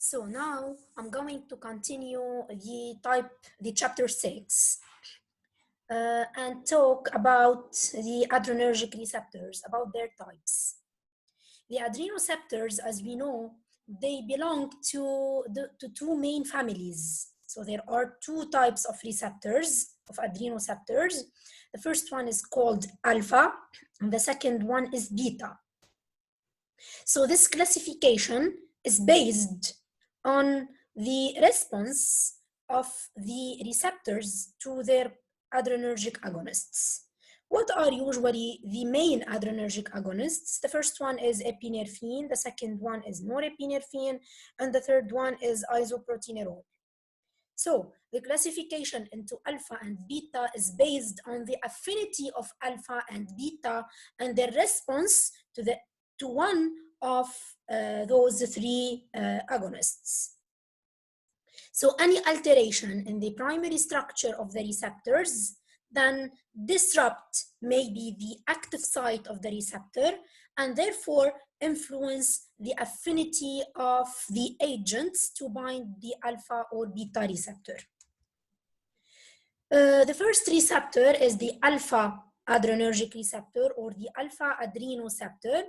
So now I'm going to continue the chapter 6 and talk about the adrenergic receptors, about their types. The adrenoceptors, as we know, they belong to two main families. So there are two types of receptors, of adrenoceptors. The first one is called alpha, and the second one is beta. So this classification is based on the response of the receptors to their adrenergic agonists. What are usually the main adrenergic agonists? The first one is epinephrine, the second one is norepinephrine, and the third one is isoproterenol. So the classification into alpha and beta is based on the affinity of alpha and beta and their response to one of those three agonists. So any alteration in the primary structure of the receptors then disrupt maybe the active site of the receptor and therefore influence the affinity of the agents to bind the alpha or beta receptor. The first receptor is the alpha adrenergic receptor or the alpha adrenoceptor.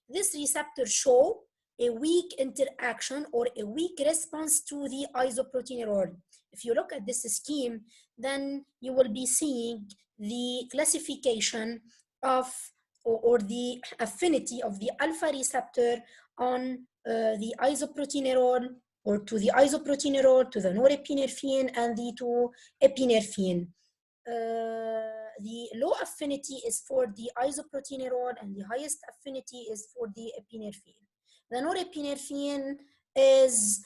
This receptor shows a weak interaction or a weak response to the isoproterenol. If you look at this scheme, then you will be seeing the classification of or the affinity of the alpha receptor on the isoproterenol or to the isoproterenol, to the norepinephrine, and to epinephrine. The low affinity is for the isoproterenol and the highest affinity is for the epinephrine. The norepinephrine is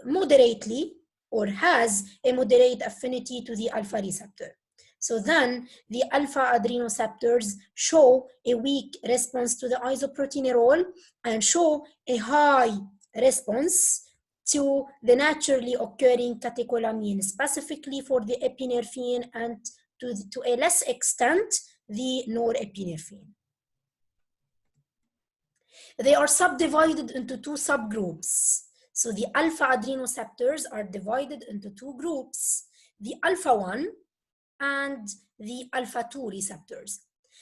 moderately or has a moderate affinity to the alpha receptor. So then the alpha adrenoceptors show a weak response to the isoproterenol and show a high response to the naturally occurring catecholamine, specifically for the epinephrine and to a less extent, the norepinephrine. They are subdivided into two subgroups. So the alpha adrenoceptors are divided into two groups, the alpha 1 and the alpha 2 receptors.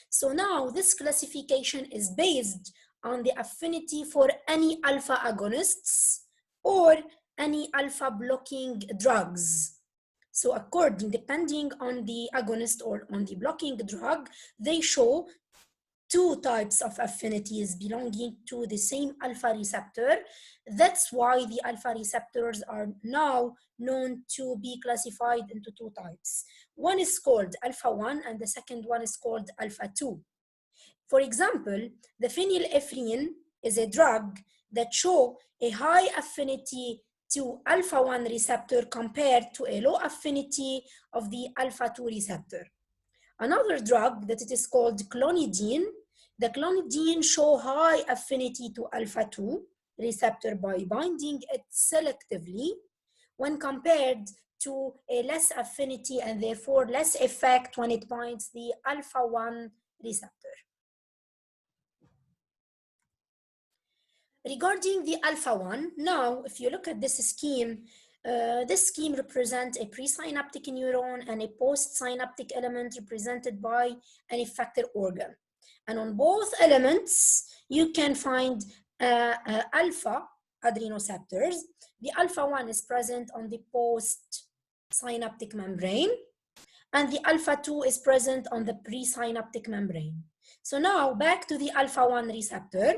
So now this classification is based on the affinity for any alpha agonists or any alpha blocking drugs. So depending on the agonist or on the blocking drug, they show two types of affinities belonging to the same alpha receptor. That's why the alpha receptors are now known to be classified into two types. One is called alpha 1 and the second one is called alpha 2. For example, the phenylephrine is a drug that shows a high affinity to alpha 1 receptor compared to a low affinity of the alpha 2 receptor. Another drug that it is called clonidine. The clonidine show high affinity to alpha 2 receptor by binding it selectively when compared to a less affinity and therefore less effect when it binds the alpha 1 receptor. Regarding the alpha 1, now if you look at this scheme represents a presynaptic neuron and a postsynaptic element represented by an effector organ. And on both elements, you can find alpha adrenoceptors. The alpha 1 is present on the postsynaptic membrane, and the alpha 2 is present on the presynaptic membrane. So now back to the alpha 1 receptor.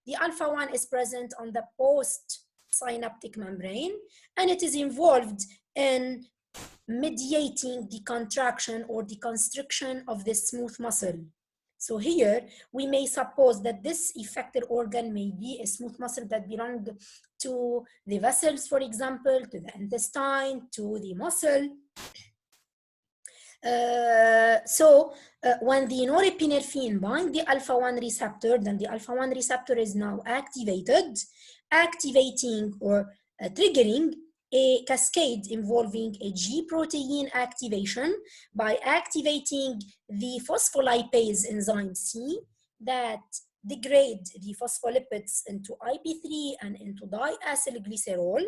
The alpha 1 is present on the postsynaptic membrane, and it is involved in mediating the contraction or the constriction of the smooth muscle. So here, we may suppose that this effector organ may be a smooth muscle that belongs to the vessels, for example, to the intestine, to the muscle. When the norepinephrine binds the alpha 1 receptor, then the alpha 1 receptor is now activating or triggering a cascade involving a G protein activation by activating the phospholipase enzyme C that degrade the phospholipids into IP3 and into diacylglycerol.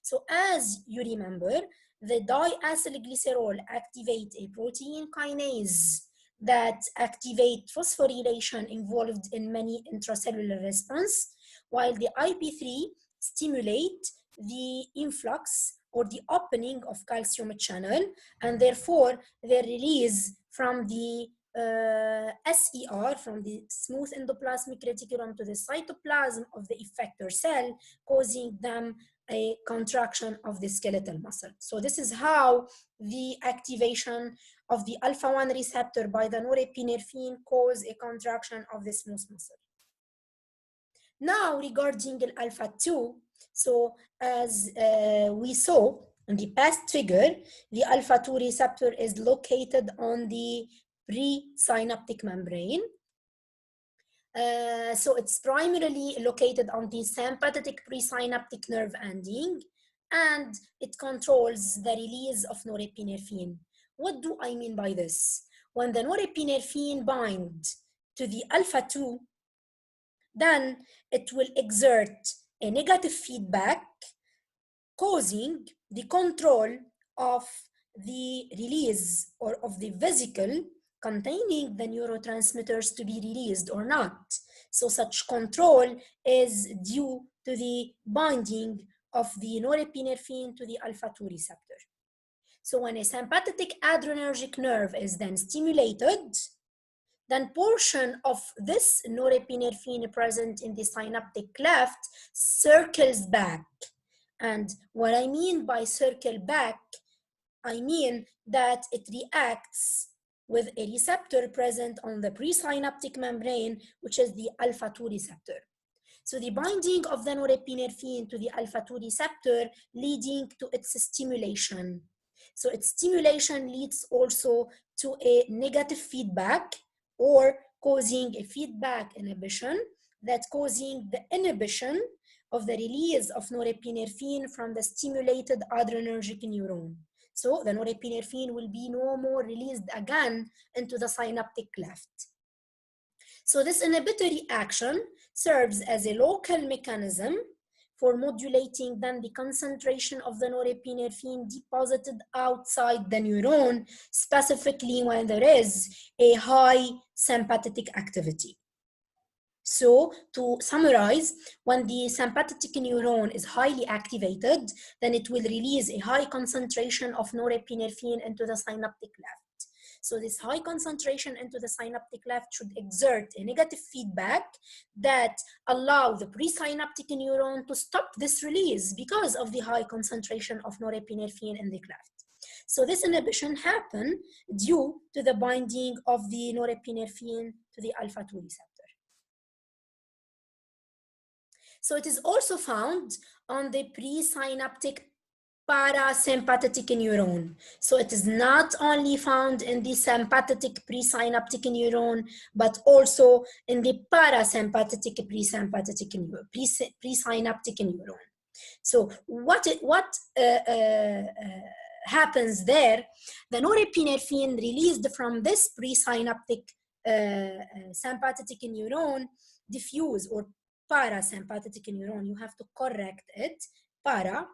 So as you remember, the diacylglycerol activate a protein kinase that activate phosphorylation involved in many intracellular response, while the IP3 stimulate the influx or the opening of calcium channel, and therefore their release from the SER, from the smooth endoplasmic reticulum to the cytoplasm of the effector cell, causing them a contraction of the skeletal muscle. So this is how the activation of the alpha-1 receptor by the norepinephrine cause a contraction of the smooth muscle. Now regarding the alpha-2, so as we saw in the past figure, the alpha-2 receptor is located on the presynaptic membrane. So it's primarily located on the sympathetic presynaptic nerve ending, and it controls the release of norepinephrine. What do I mean by this? When the norepinephrine binds to the alpha-2, then it will exert a negative feedback, causing the control of the release or of the vesicle containing the neurotransmitters to be released or not. So such control is due to the binding of the norepinephrine to the alpha-2 receptor. So when a sympathetic adrenergic nerve is then stimulated, then portion of this norepinephrine present in the synaptic cleft circles back. And what I mean by circle back, I mean that it reacts with a receptor present on the presynaptic membrane, which is the alpha-2 receptor. So the binding of the norepinephrine to the alpha-2 receptor leading to its stimulation. So its stimulation leads also to a negative feedback or causing a feedback inhibition that's causing the inhibition of the release of norepinephrine from the stimulated adrenergic neuron. So the norepinephrine will be no more released again into the synaptic cleft. So this inhibitory action serves as a local mechanism for modulating then the concentration of the norepinephrine deposited outside the neuron, specifically when there is a high sympathetic activity. So to summarize, when the sympathetic neuron is highly activated, then it will release a high concentration of norepinephrine into the synaptic cleft. So this high concentration into the synaptic cleft should exert a negative feedback that allow the presynaptic neuron to stop this release because of the high concentration of norepinephrine in the cleft. So this inhibition happens due to the binding of the norepinephrine to the alpha-2 receptor. So it is also found on the presynaptic parasympathetic neuron. So it is not only found in the sympathetic presynaptic neuron, but also in the parasympathetic presynaptic neuron. So what happens there? The norepinephrine released from this presynaptic sympathetic neuron diffuse or parasympathetic neuron, you have to correct it, para,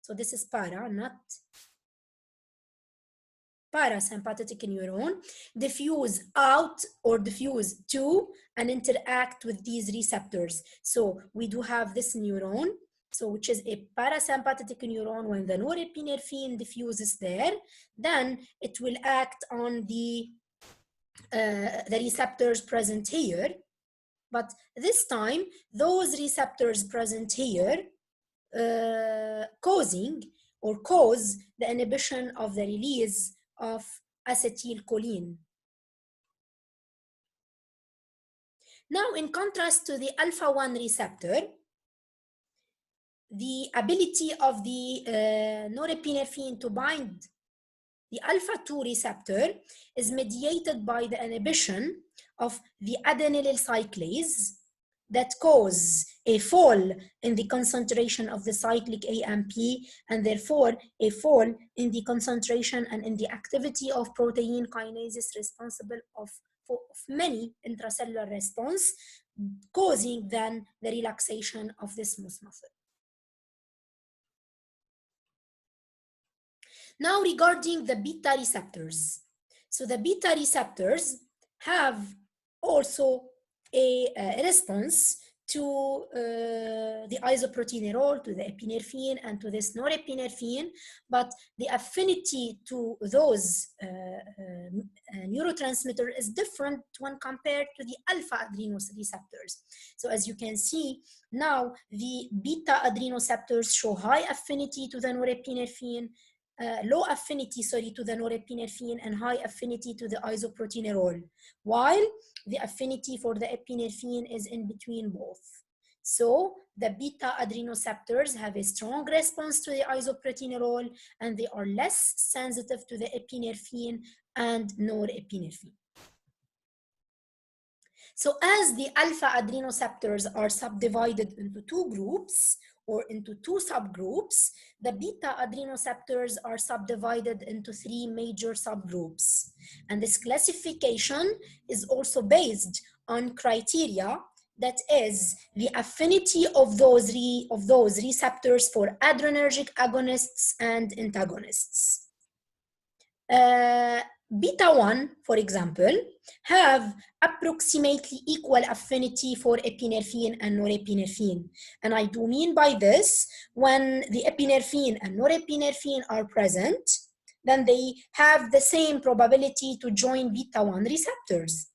so this is para, not parasympathetic neuron, diffuse out or diffuse to and interact with these receptors. So we do have this neuron, so which is a parasympathetic neuron. When the norepinephrine diffuses there, then it will act on the receptors present here. But this time, those receptors present here cause the inhibition of the release of acetylcholine. Now, in contrast to the alpha-1 receptor, the ability of the norepinephrine to bind the alpha-2 receptor is mediated by the inhibition of the adenylyl cyclase that cause a fall in the concentration of the cyclic AMP, and therefore a fall in the concentration and in the activity of protein kinases responsible of many intracellular response, causing then the relaxation of the smooth muscle. Now regarding the beta receptors. So the beta receptors have also a response to the isoproteinerol, to the epinephrine, and to this norepinephrine, but the affinity to those neurotransmitter is different when compared to the alpha adrenoreceptors. So as you can see, now the beta adrenoreceptors show high affinity to the norepinephrine, low affinity, to the norepinephrine, and high affinity to the isoproteinerol, while the affinity for the epinephrine is in between both. So the beta adrenoreceptors have a strong response to the isoproteinerol, and they are less sensitive to the epinephrine and norepinephrine. So as the alpha adrenoreceptors are subdivided into two groups, or into two subgroups, the beta adrenoreceptors are subdivided into three major subgroups. And this classification is also based on criteria, that is the affinity of those receptors for adrenergic agonists and antagonists. Beta 1, for example, have approximately equal affinity for epinephrine and norepinephrine. And I do mean by this, when the epinephrine and norepinephrine are present, then they have the same probability to join beta 1 receptors.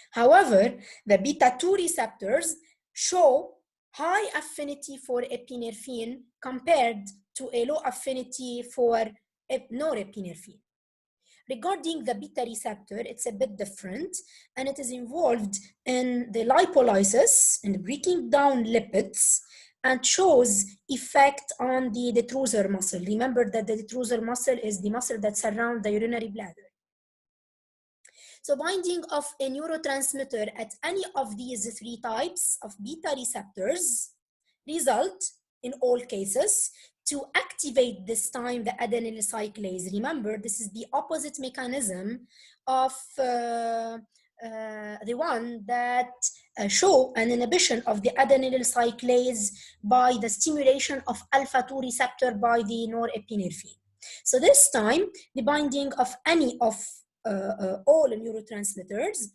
However, the beta 2 receptors show high affinity for epinephrine compared to a low affinity for norepinephrine. Regarding the beta receptor, it's a bit different, and it is involved in the lipolysis and breaking down lipids, and shows effect on the detrusor muscle. Remember that the detrusor muscle is the muscle that surrounds the urinary bladder. So binding of a neurotransmitter at any of these three types of beta receptors result, in all cases, to activate this time the adenyl cyclase. Remember, this is the opposite mechanism of the one that show an inhibition of the adenyl cyclase by the stimulation of alpha-2 receptor by the norepinephrine. So this time, the binding of any of all neurotransmitters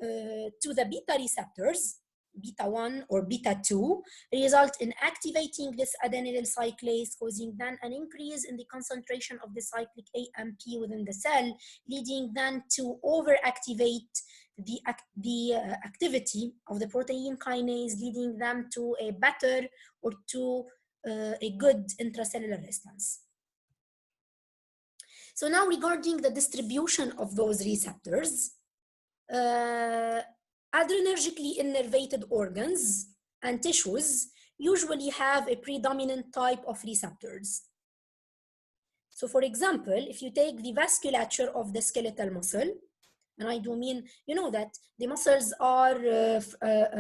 to the beta receptors, beta 1 or beta 2, result in activating this adenyl cyclase, causing then an increase in the concentration of the cyclic AMP within the cell, leading then to overactivate the activity of the protein kinase, leading them to a better or to a good intracellular response. So now regarding the distribution of those receptors, adrenergically innervated organs and tissues usually have a predominant type of receptors. So for example, if you take the vasculature of the skeletal muscle, and I do mean, you know that the muscles are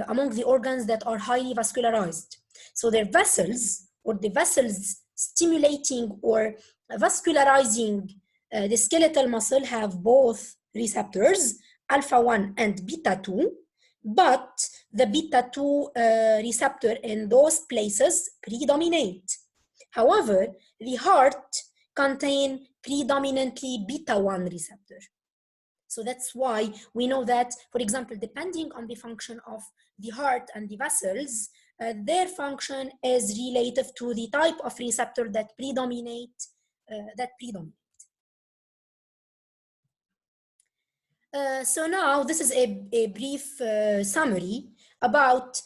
among the organs that are highly vascularized. So their vessels, or the vessels stimulating or vascularizing the skeletal muscle, have both receptors, alpha 1 and beta 2, but the beta 2 receptor in those places predominate. However, the heart contains predominantly beta 1 receptor. So that's why we know that, for example, depending on the function of the heart and the vessels, their function is relative to the type of receptor that predominate. So now this is a brief summary about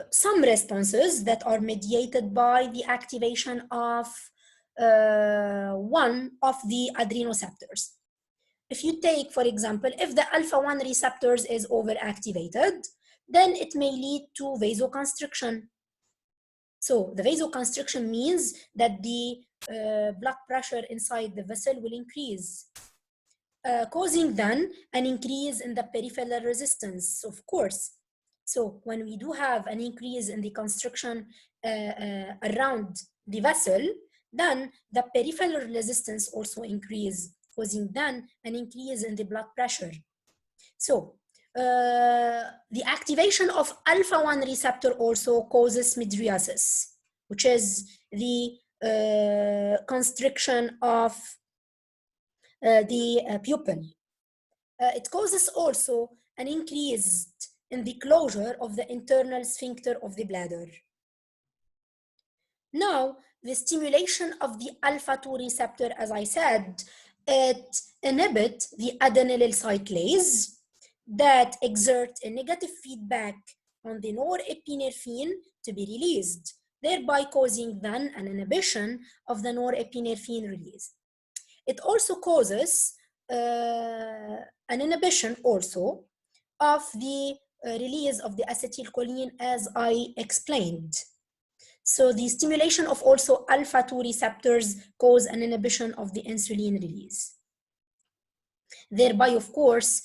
some responses that are mediated by the activation of one of the adrenoreceptors. If you take, for example, if the alpha-1 receptors is overactivated, then it may lead to vasoconstriction. So the vasoconstriction means that the blood pressure inside the vessel will increase, causing then an increase in the peripheral resistance, of course. So when we do have an increase in the constriction around the vessel, then the peripheral resistance also increases, causing then an increase in the blood pressure. So The activation of alpha-1 receptor also causes mydriasis, which is the constriction of the pupil. It causes also an increase in the closure of the internal sphincter of the bladder. Now, the stimulation of the alpha-2 receptor, as I said, it inhibits the adenylyl cyclase that exert a negative feedback on the norepinephrine to be released, thereby causing then an inhibition of the norepinephrine release. It also causes an inhibition also of the release of the acetylcholine, as I explained. So the stimulation of also alpha-2 receptors cause an inhibition of the insulin release, thereby, of course,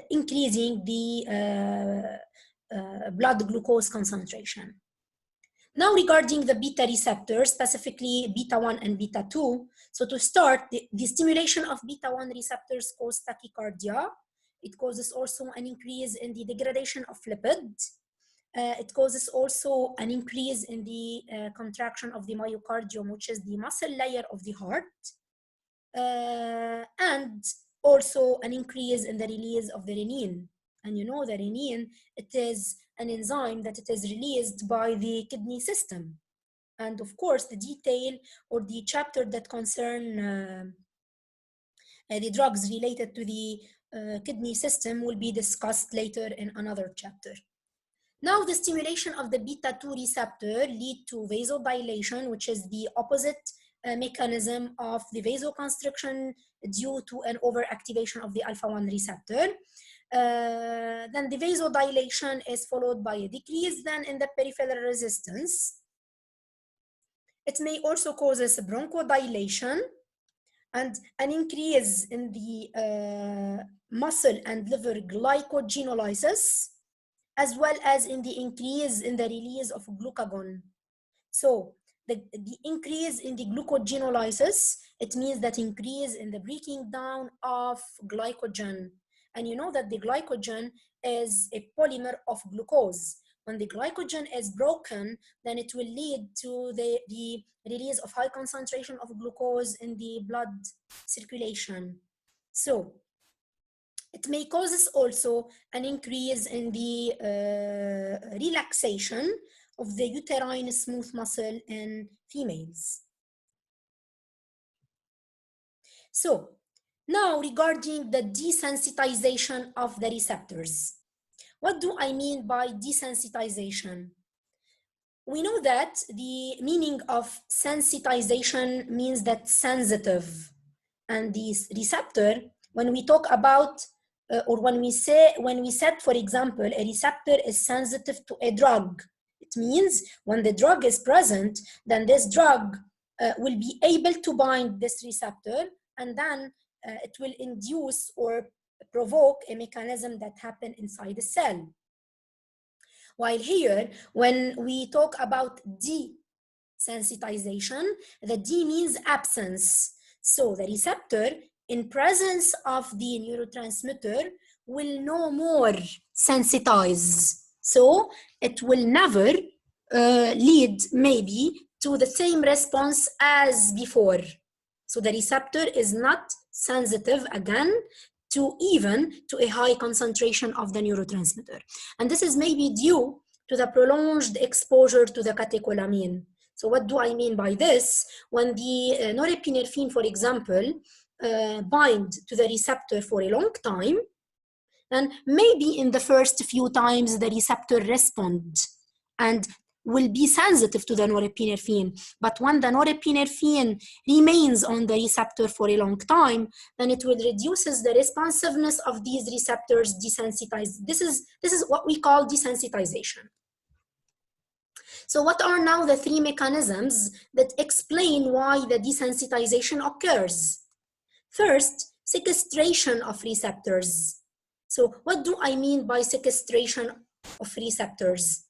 increasing the blood glucose concentration. Now, regarding the beta receptors, specifically beta-1 and beta-2, so to start, the stimulation of beta-1 receptors causes tachycardia. It causes also an increase in the degradation of lipids. It causes also an increase in the contraction of the myocardium, which is the muscle layer of the heart, and also an increase in the release of the renin. And you know the renin, it is an enzyme that it is released by the kidney system. And of course, the detail or the chapter that concern the drugs related to the kidney system will be discussed later in another chapter. Now, the stimulation of the beta-2 receptor lead to vasodilation, which is the opposite mechanism of the vasoconstriction due to an overactivation of the alpha-1 receptor. Then the vasodilation is followed by a decrease then in the peripheral resistance. It may also cause a bronchodilation and an increase in the muscle and liver glycogenolysis, as well as in the increase in the release of glucagon. So the increase in the glucogenolysis, it means that increase in the breaking down of glycogen. And you know that the glycogen is a polymer of glucose. When the glycogen is broken, then it will lead to the release of high concentration of glucose in the blood circulation. So it may cause also an increase in the relaxation of the uterine smooth muscle in females. So now, regarding the desensitization of the receptors. What do I mean by desensitization? We know that the meaning of sensitization means that sensitive. And the receptor, when we talk about or when we said, for example, a receptor is sensitive to a drug, it means when the drug is present, then this drug will be able to bind this receptor, and then it will induce or provoke a mechanism that happens inside the cell. While here, when we talk about desensitization, the D means absence. So the receptor, in presence of the neurotransmitter, will no more sensitize. So it will never lead maybe to the same response as before. So the receptor is not sensitive again to a high concentration of the neurotransmitter. And this is maybe due to the prolonged exposure to the catecholamine. So what do I mean by this? When the norepinephrine, for example, bind to the receptor for a long time, and maybe in the first few times the receptor responds and will be sensitive to the norepinephrine. But when the norepinephrine remains on the receptor for a long time, then it will reduces the responsiveness of these receptors, desensitize. This is what we call desensitization. So what are now the three mechanisms that explain why the desensitization occurs? First, sequestration of receptors. So what do I mean by sequestration of receptors?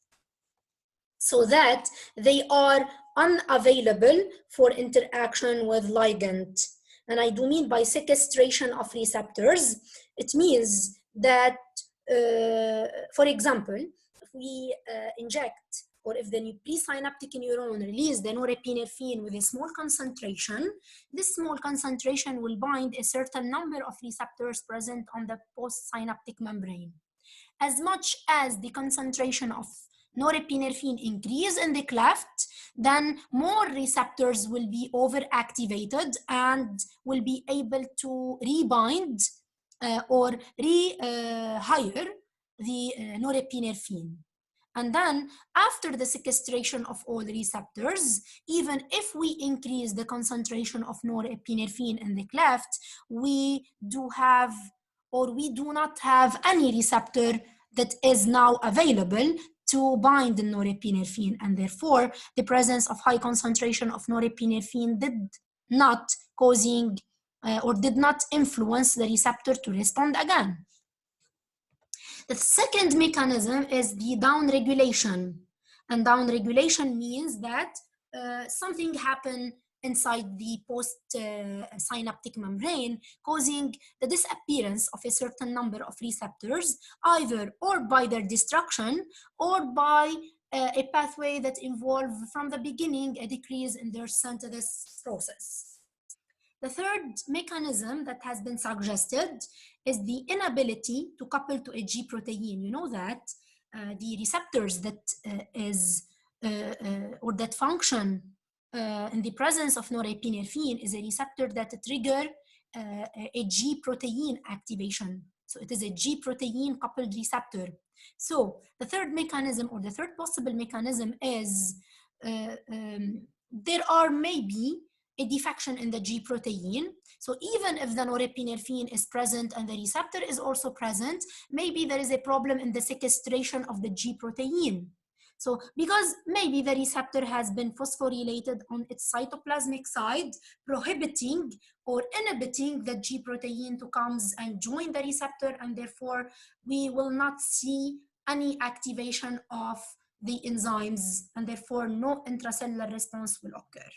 So that they are unavailable for interaction with ligand. And I do mean by sequestration of receptors, it means that, for example, if we inject, or if the presynaptic neuron release the norepinephrine with a small concentration, this small concentration will bind a certain number of receptors present on the postsynaptic membrane. As much as the concentration of norepinephrine increase in the cleft, then more receptors will be overactivated and will be able to rebind or rehire the norepinephrine. And then after the sequestration of all receptors, even if we increase the concentration of norepinephrine in the cleft, we do have, or we do not have any receptor that is now available to bind the norepinephrine, and therefore the presence of high concentration of norepinephrine did not causing or did not influence the receptor to respond again. The second mechanism is the downregulation. And downregulation means that something happened inside the post-synaptic membrane, causing the disappearance of a certain number of receptors, either or by their destruction or by a pathway that involved from the beginning a decrease in their synthesis process. The third mechanism that has been suggested is the inability to couple to a G protein. You know that the receptors that or that function in the presence of norepinephrine is a receptor that trigger a G protein activation. So it is a G protein coupled receptor. So the third mechanism, or the third possible mechanism, is there are maybe a defection in the G protein. So even if the norepinephrine is present and the receptor is also present, maybe there is a problem in the sequestration of the G protein. So because maybe the receptor has been phosphorylated on its cytoplasmic side, prohibiting or inhibiting the G protein to come and join the receptor, and therefore we will not see any activation of the enzymes, and therefore no intracellular response will occur.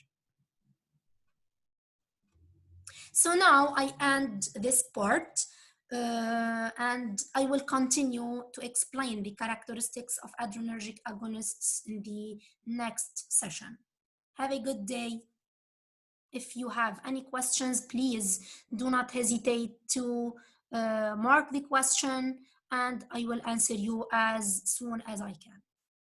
So now I end this part and I will continue to explain the characteristics of adrenergic agonists in the next session. Have a good day. If you have any questions, please do not hesitate to mark the question and I will answer you as soon as I can.